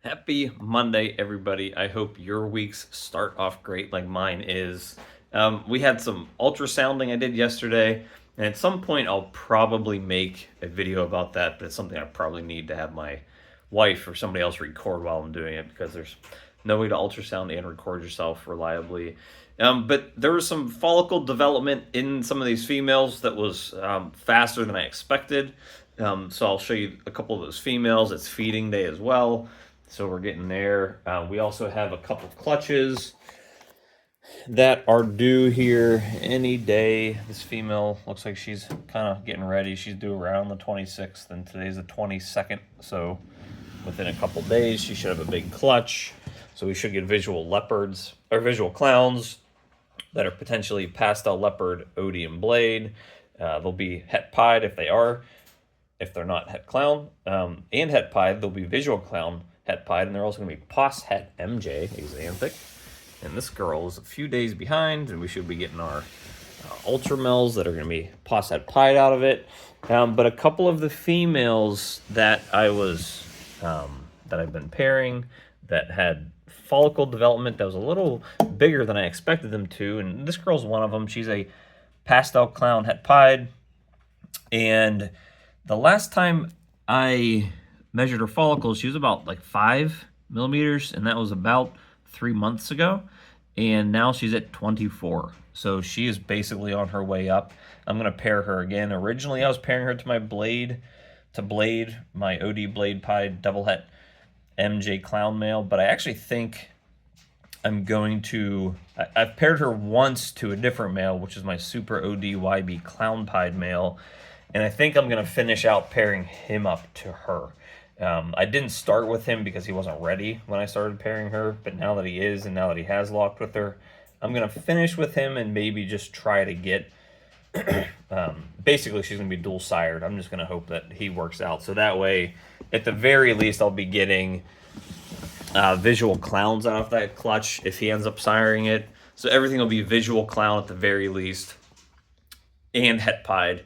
Happy Monday, everybody. I hope your weeks start off great like mine is. We had some ultrasounding I did yesterday, and at some point I'll probably make a video about that, but it's something I probably need to have my wife or somebody else record while I'm doing it because there's no way to ultrasound and record yourself reliably. But there was some follicle development in some of these females that was faster than I expected. So I'll show you a couple of those females. It's feeding day as well. So we're getting there. We also have a couple clutches that are due here any day. This female looks like she's kind of getting ready. She's due around the 26th, and today's the 22nd. So within a couple days, she should have a big clutch. So we should get visual leopards or visual clowns that are potentially pastel leopard, odium blade. They'll be het pied if they are. If they're not het clown and het pied, they'll be visual clown het pied, and they're also going to be pos het MJ axanthic. And this girl is a few days behind, and we should be getting our ultramels that are going to be pos het pied out of it. But a couple of the females that that I've been pairing that had follicle development that was a little bigger than I expected them to, and this girl's one of them. She's a pastel clown het pied, and the last time I measured her follicles, she was about like 5 millimeters, and that was about 3 months ago. And now she's at 24. So she is basically on her way up. I'm going to pair her again. Originally, I was pairing her to my blade, my OD blade pied double het MJ clown male, but I actually think I'm going to, I've paired her once to a different male, which is my super OD YB clown pied male. And I think I'm going to finish out pairing him up to her. I didn't start with him because he wasn't ready when I started pairing her, but now that he is, and now that he has locked with her, I'm going to finish with him and maybe just try to get, basically she's going to be dual sired. I'm just going to hope that he works out. So that way, at the very least, I'll be getting visual clowns out of that clutch if he ends up siring it. So everything will be visual clown at the very least, and het pied,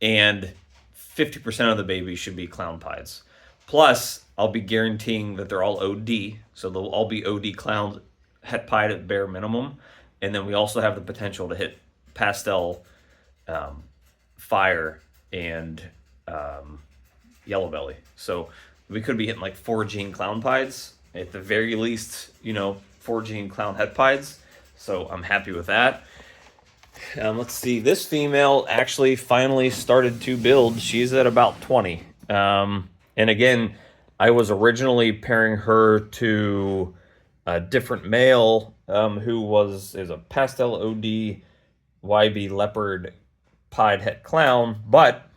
and 50% of the babies should be clown pieds. Plus, I'll be guaranteeing that they're all OD, so they'll all be OD clowns, het pied at bare minimum, and then we also have the potential to hit pastel, fire, and yellow belly. So we could be hitting like 4 gene clown pieds, at the very least, 4 gene clown het pieds. So I'm happy with that. Let's see, this female actually finally started to build. She's at about 20. And again, I was originally pairing her to a different male who is a pastel OD YB leopard pied het clown, but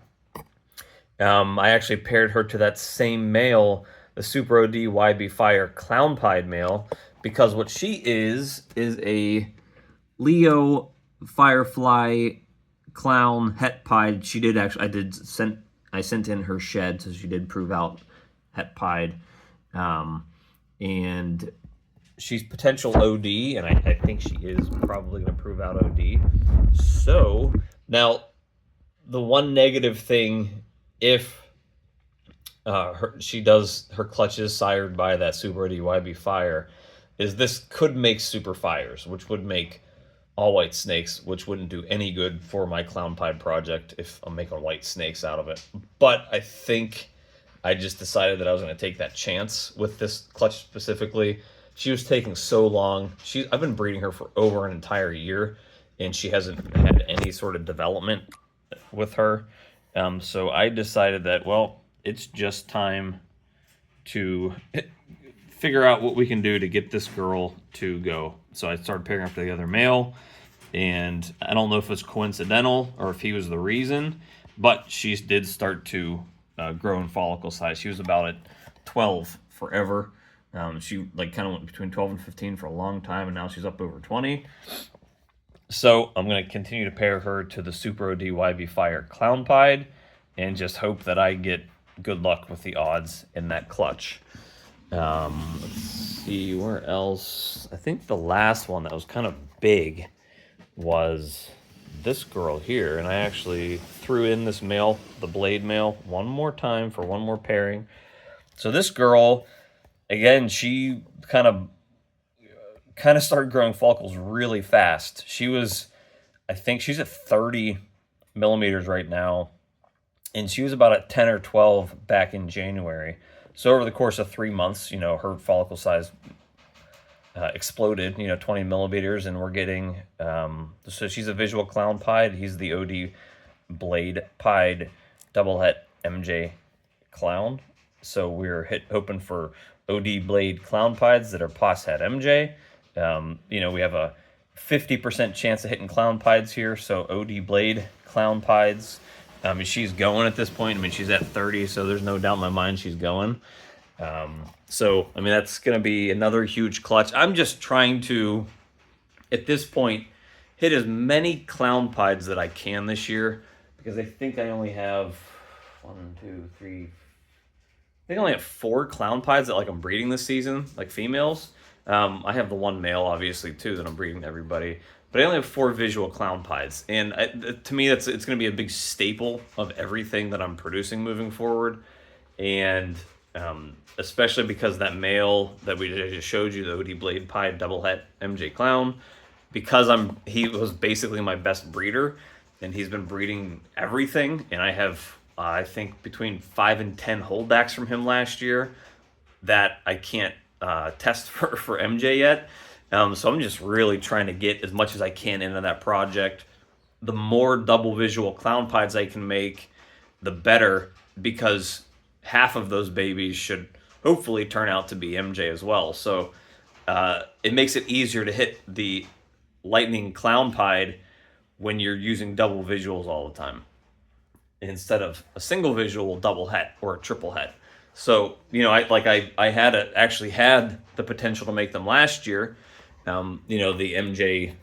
I actually paired her to that same male, the super OD YB fire clown pied male, because what she is a Leo Firefly clown het pied. She did actually, I sent in her shed, so she did prove out het pied. And she's potential OD, and I think she is probably going to prove out OD. So now the one negative thing, if she does her clutches sired by that super OD YB fire, is this could make super fires, which would make all white snakes, which wouldn't do any good for my clown pied project if I'm making white snakes out of it. But I think I just decided that I was going to take that chance with this clutch specifically. She was taking so long. I've been breeding her for over an entire year, and she hasn't had any sort of development with her. So I decided that, well, it's just time to figure out what we can do to get this girl to go. So I started pairing up to the other male, and I don't know if it's coincidental or if he was the reason, but she did start to grow in follicle size. She was about at 12 forever. She kind of went between 12 and 15 for a long time, and now she's up over 20. So I'm going to continue to pair her to the Super OD YB Fire Clown Pied and just hope that I get good luck with the odds in that clutch. Let's see, where else? I think the last one that was kind of big was this girl here, and I actually threw in this male, the blade male, one more time for one more pairing. So this girl, again, she kind of started growing follicles really fast. I think she's at 30 millimeters right now, and she was about at 10 or 12 back in January. So over the course of 3 months, her follicle size exploded, 20 millimeters, and we're getting, so she's a visual clown pied. He's the OD blade pied double het MJ clown. So we're hoping for OD blade clown pieds that are pos het MJ. We have a 50% chance of hitting clown pieds here, so OD blade clown pieds. She's going at this point. She's at 30, so there's no doubt in my mind she's going. That's going to be another huge clutch. I'm just trying to, at this point, hit as many clown pieds that I can this year, because I think I only have 4 clown pieds that I'm breeding this season, females. I have the one male, obviously, too, that I'm breeding to everybody. But I only have 4 visual clown pieds. And to me, it's going to be a big staple of everything that I'm producing moving forward. And especially because that male that we just showed you, the OD Blade Pied Double Het MJ Clown, because he was basically my best breeder, and he's been breeding everything. And I have, I think, between 5 and 10 holdbacks from him last year that I can't test for MJ yet. So I'm just really trying to get as much as I can into that project. The more double visual clown pieds I can make, the better, because half of those babies should hopefully turn out to be MJ as well. So it makes it easier to hit the lightning clown pied when you're using double visuals all the time, instead of a single visual double het or a triple het. So, I actually had the potential to make them last year, the MJ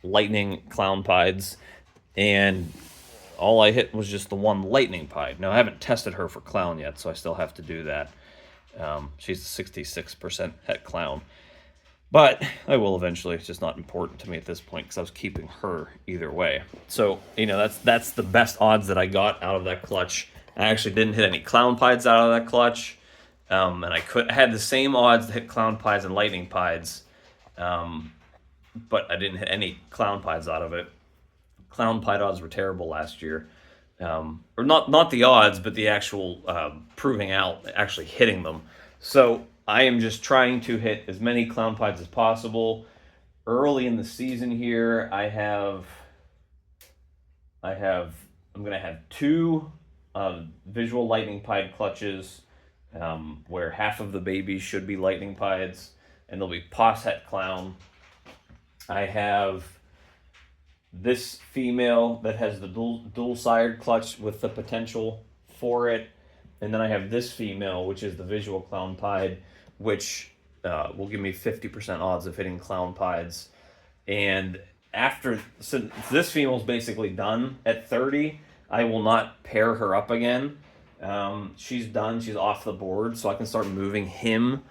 lightning clown pieds, and all I hit was just the one lightning pied. Now, I haven't tested her for clown yet, so I still have to do that. She's a 66% het clown. But I will eventually. It's just not important to me at this point, because I was keeping her either way. So, that's the best odds that I got out of that clutch. I actually didn't hit any clown pieds out of that clutch. And I had the same odds to hit clown pieds and lightning pieds. But I didn't hit any clown pieds out of it. Clown pied odds were terrible last year. Or not the odds, but the actual proving out, actually hitting them. So I am just trying to hit as many clown pieds as possible. Early in the season here, I'm going to have 2 visual lightning pied clutches, where half of the babies should be lightning pieds, and they'll be pos het clown. I have this female that has the dual sired clutch with the potential for it, and then I have this female, which is the visual clown pied, which will give me 50% odds of hitting clown pieds. And so this female's basically done at 30. I will not pair her up again. She's done. She's off the board, so I can start moving him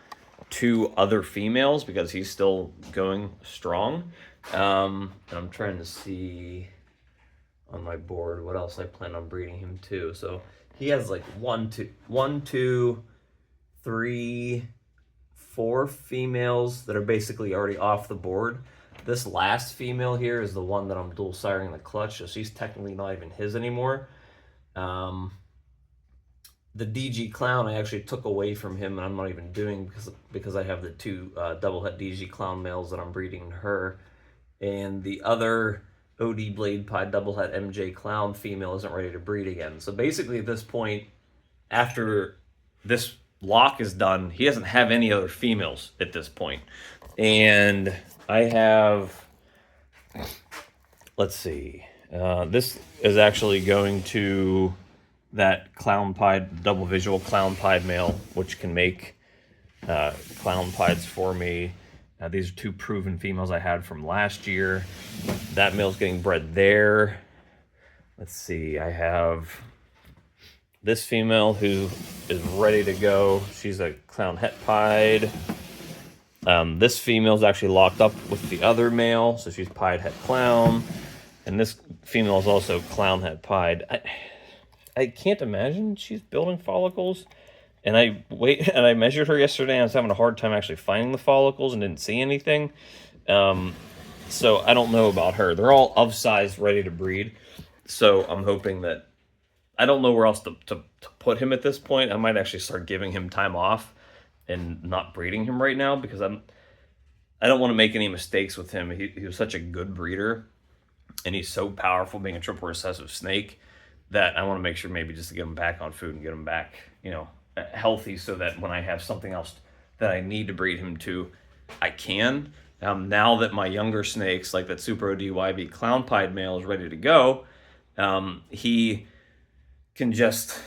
to other females, because he's still going strong. And I'm trying to see on my board what else I plan on breeding him to. So he has 1, 2, 3, 4 females that are basically already off the board. This last female here is the one that I'm dual siring the clutch, so she's technically not even his anymore. The DG clown I actually took away from him, and I'm not even doing, because I have the 2 double het DG clown males that I'm breeding her. And the other OD blade pied double het MJ clown female isn't ready to breed again. So basically at this point, after this lock is done, he doesn't have any other females at this point. And I have, let's see, this is actually going to that clown pied, double visual clown pied male, which can make clown pieds for me. These are 2 proven females I had from last year. That male's getting bred there. Let's see, I have this female who is ready to go. She's a clown het pied. This female is actually locked up with the other male, so she's pied het clown. And this female is also clown het pied. I can't imagine she's building follicles, And I measured her yesterday, and I was having a hard time actually finding the follicles and didn't see anything. So I don't know about her. They're all of size, ready to breed. So I'm hoping that I don't know where else to put him at this point. I might actually start giving him time off and not breeding him right now because I don't want to make any mistakes with him. He was such a good breeder, and he's so powerful being a triple recessive snake that I want to make sure maybe just to get him back on food and get him back, healthy so that when I have something else that I need to breed him to, I can. Now that my younger snakes, like that Super OD clown pied male, is ready to go, he can just,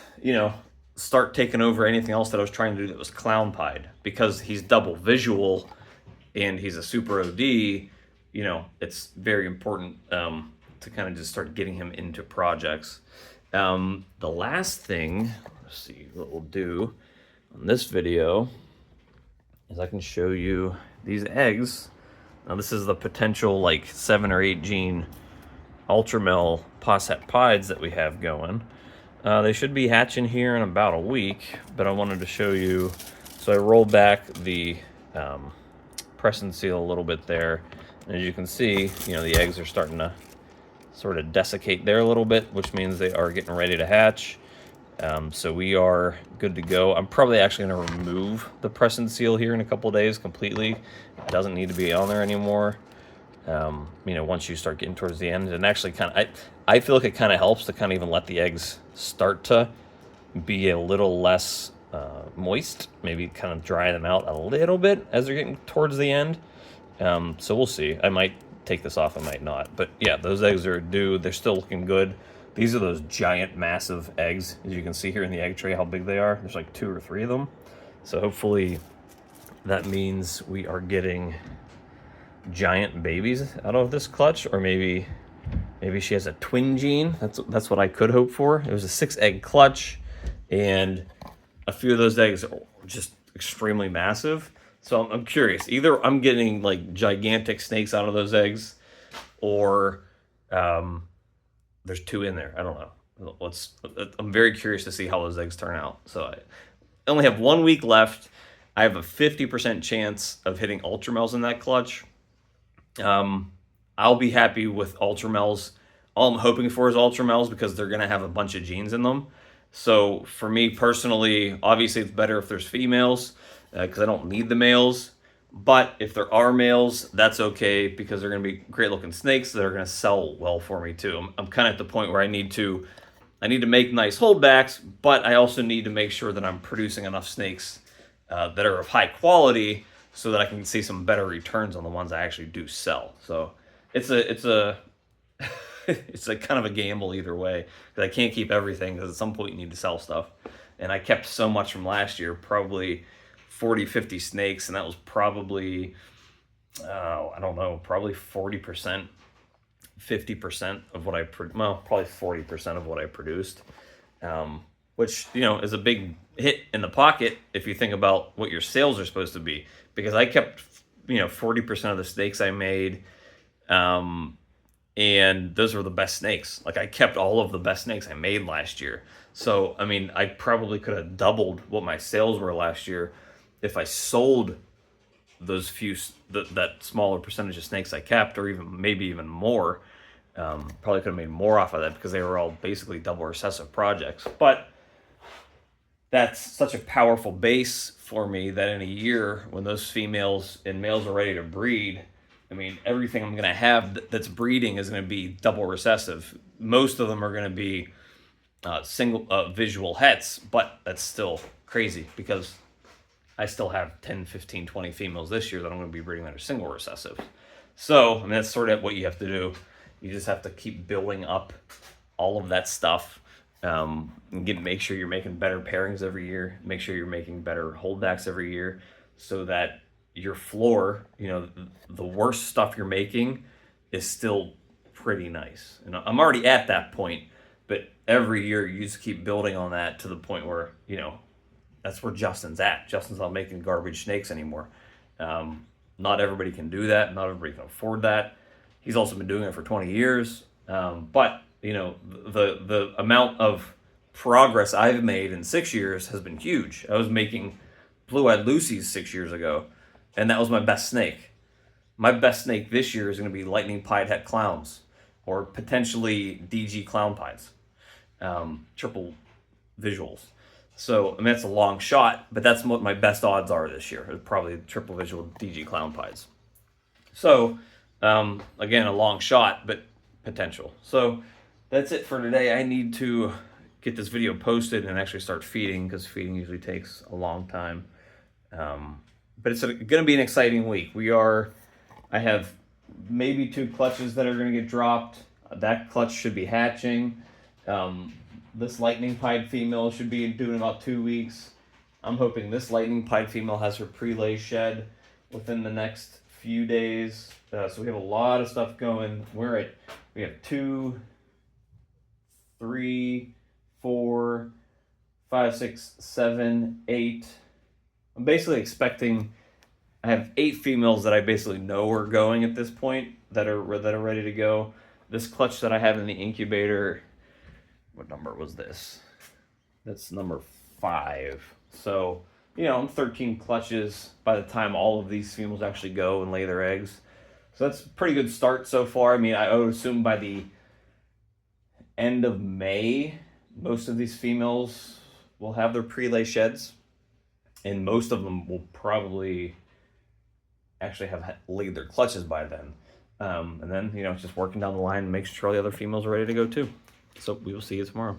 start taking over anything else that I was trying to do that was clown pied because he's double visual and he's a Super OD. It's very important to kind of just start getting him into projects. The last thing, let's see what we'll do on this video is I can show you these eggs. Now this is the potential like 7 or 8 gene ultramel posset pieds that we have going. They should be hatching here in about a week, but I wanted to show you. So I rolled back the press and seal a little bit there. And as you can see, the eggs are starting to sort of desiccate there a little bit, which means they are getting ready to hatch. So we are good to go. I'm probably actually going to remove the press and seal here in a couple days completely. It doesn't need to be on there anymore. Once you start getting towards the end, and actually I feel like it kind of helps to kind of even let the eggs start to be a little less moist, maybe kind of dry them out a little bit as they're getting towards the end. So we'll see. I might take this off, I might not. But yeah, those eggs are due. They're still looking good. These are those giant, massive eggs. As you can see here in the egg tray, how big they are. There's like 2 or 3 of them. So hopefully that means we are getting giant babies out of this clutch, or maybe she has a twin gene. That's what I could hope for. It was a 6-egg clutch, and a few of those eggs are just extremely massive. So I'm curious. Either I'm getting like gigantic snakes out of those eggs, or there's 2 in there. I don't know. I'm very curious to see how those eggs turn out. So I only have 1 week left. I have a 50% chance of hitting ultramels in that clutch. I'll be happy with ultramels. All I'm hoping for is ultramels because they're going to have a bunch of genes in them. So for me personally, obviously it's better if there's females because I don't need the males. But if there are males, that's okay because they're going to be great looking snakes that are going to sell well for me too. I'm kind of at the point where I need to make nice holdbacks, but I also need to make sure that I'm producing enough snakes that are of high quality so that I can see some better returns on the ones I actually do sell. So it's a it's a kind of a gamble either way because I can't keep everything because at some point you need to sell stuff. And I kept so much from last year, probably 40, 50 snakes, and that was probably, I don't know, probably 40%, 50% of what probably 40% of what I produced, which, is a big hit in the pocket if you think about what your sales are supposed to be. Because I kept, 40% of the snakes I made, and those were the best snakes. Like, I kept all of the best snakes I made last year. So, I probably could have doubled what my sales were last year if I sold those that smaller percentage of snakes I kept, or maybe even more. Probably could have made more off of that because they were all basically double recessive projects. But that's such a powerful base for me that in a year, when those females and males are ready to breed, everything I'm going to have that's breeding is going to be double recessive. Most of them are going to be single visual hets, but that's still crazy because I still have 10, 15, 20 females this year that I'm going to be breeding that are single recessive. So, that's sort of what you have to do. You just have to keep building up all of that stuff. And make sure you're making better pairings every year. Make sure you're making better holdbacks every year so that your floor, the worst stuff you're making is still pretty nice. And I'm already at that point, but every year you just keep building on that to the point where, that's where Justin's at. Justin's not making garbage snakes anymore. Not everybody can do that. Not everybody can afford that. He's also been doing it for 20 years. But the amount of progress I've made in 6 years has been huge. I was making blue-eyed Lucy's 6 years ago, and that was my best snake. My best snake this year is going to be lightning pied het clowns, or potentially DG clown pies, triple visuals. So I mean that's a long shot, but that's what my best odds are this year. Is probably triple visual DG clown pies. So again, a long shot, but potential. So that's it for today. I need to get this video posted and actually start feeding, because feeding usually takes a long time. But it's going to be an exciting week. I have maybe 2 clutches that are going to get dropped. That clutch should be hatching. This lightning pied female should be due in about 2 weeks. I'm hoping this lightning pied female has her pre-lay shed within the next few days. So we have a lot of stuff going. We have 2, 3, 4, 5, 6, 7, 8. I'm basically expecting, I have 8 females that I basically know are going at this point, that are ready to go. This clutch that I have in the incubator, what number was this? That's number 5. So, I'm 13 clutches by the time all of these females actually go and lay their eggs. So that's a pretty good start so far. I mean, I would assume by the end of May, most of these females will have their pre-lay sheds, and most of them will probably actually have laid their clutches by then. And then, it's just working down the line and making sure all the other females are ready to go too. So we will see you tomorrow.